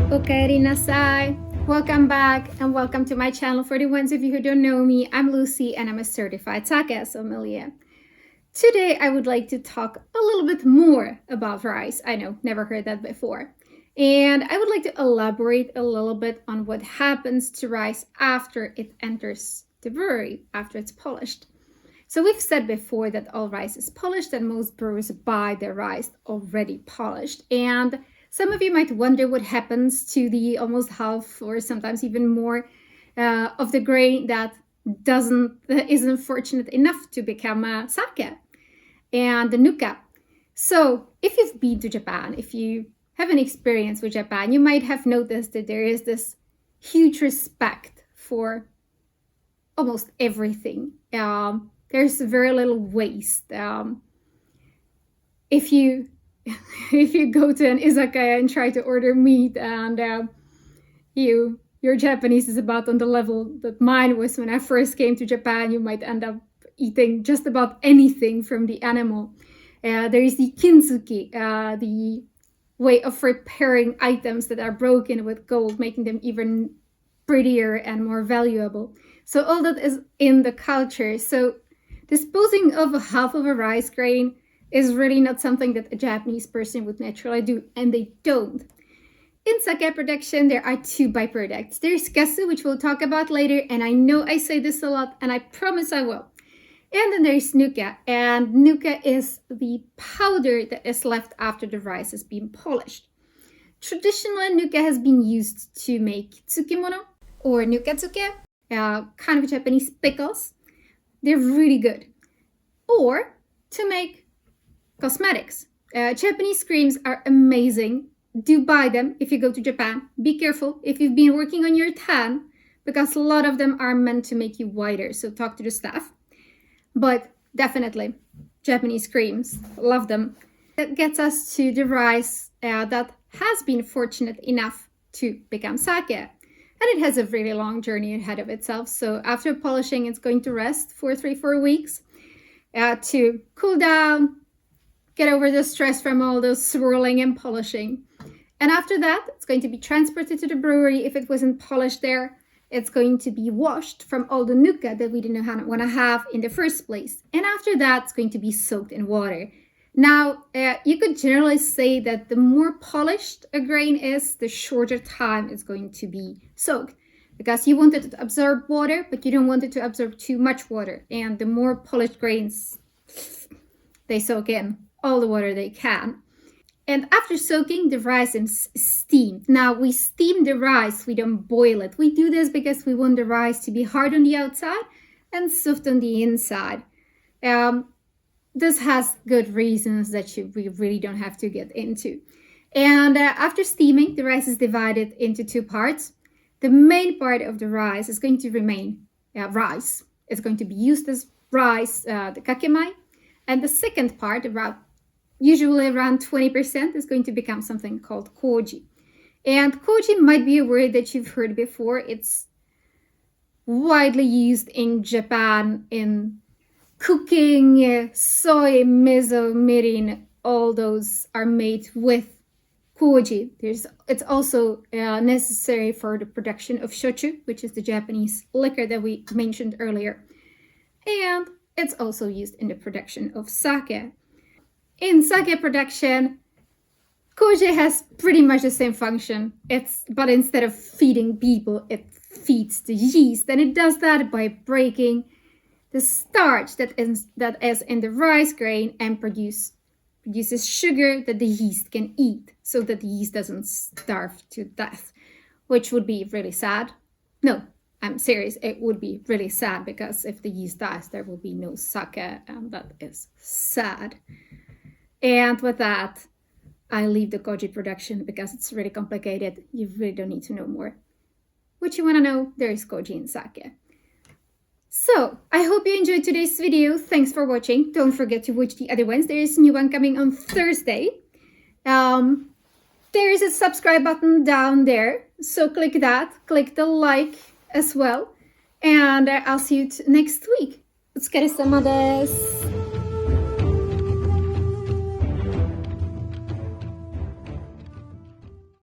Okaeri nasai. Welcome back and welcome to my channel. For the ones of you who don't know me, I'm Lucy and I'm a certified sake sommelier. Today I would like to talk a little bit more about rice. I know, never heard that before. And I would like to elaborate a little bit on what happens to rice after it enters the brewery, after it's polished. So we've said before that all rice is polished and most brewers buy their rice already polished. And some of you might wonder what happens to the almost half or sometimes even more of the grain that isn't fortunate enough to become a sake and the nuka. So if you've been to Japan, if you have an experience with Japan, you might have noticed that there is this huge respect for almost everything. There's very little waste. If you go to an izakaya and try to order meat and your Japanese is about on the level that mine was when I first came to Japan, you might end up eating just about anything from the animal. There is the kintsugi, the way of repairing items that are broken with gold, making them even prettier and more valuable. So all that is in the culture. So disposing of half of a rice grain is really not something that a Japanese person would naturally do, and they don't. In sake production, there are two byproducts. There's kasu, which we'll talk about later, and I know I say this a lot, and I promise I will. And then there's nuka, and nuka is the powder that is left after the rice has been polished. Traditionally, nuka has been used to make tsukimono or nukatsuke, kind of Japanese pickles. They're really good. Or to make cosmetics. Japanese creams are amazing. Do buy them if you go to Japan. Be careful if you've been working on your tan, because a lot of them are meant to make you whiter. So talk to the staff. But definitely, Japanese creams, love them. That gets us to the rice that has been fortunate enough to become sake. And it has a really long journey ahead of itself. So after polishing, it's going to rest for 3-4 weeks to cool down, get over the stress from all those swirling and polishing. And after that, it's going to be transported to the brewery. If it wasn't polished there, it's going to be washed from all the nuka that we didn't want to have in the first place. And after that, it's going to be soaked in water. Now, you could generally say that the more polished a grain is, the shorter time it's going to be soaked. Because you want it to absorb water, but you don't want it to absorb too much water. And the more polished grains, they soak in all the water they can. And after soaking, the rice is steamed. Now, we steam the rice, we don't boil it. We do this because we want the rice to be hard on the outside and soft on the inside. This has good reasons that we really don't have to get into. And after steaming, the rice is divided into two parts. The main part of the rice is going to remain rice. It's going to be used as rice, the kakemai. And the second part, usually around 20%, is going to become something called koji. And koji might be a word that you've heard before. It's widely used in Japan in cooking, soy, miso, mirin. All those are made with koji. It's also necessary for the production of shochu, which is the Japanese liquor that we mentioned earlier. And it's also used in the production of sake. In sake production, koji has pretty much the same function. But instead of feeding people, it feeds the yeast. And it does that by breaking the starch that is in the rice grain and produces sugar that the yeast can eat, so that the yeast doesn't starve to death, which would be really sad. No, I'm serious. It would be really sad, because if the yeast dies, there will be no sake, and that is sad. And with that, I leave the koji production because it's really complicated. You really don't need to know more. What you want to know, there is koji in sake. So, I hope you enjoyed today's video. Thanks for watching. Don't forget to watch the other ones. There is a new one coming on Thursday. There is a subscribe button down there. So click that. Click the like as well. And I'll see you next week. お疲れ様です。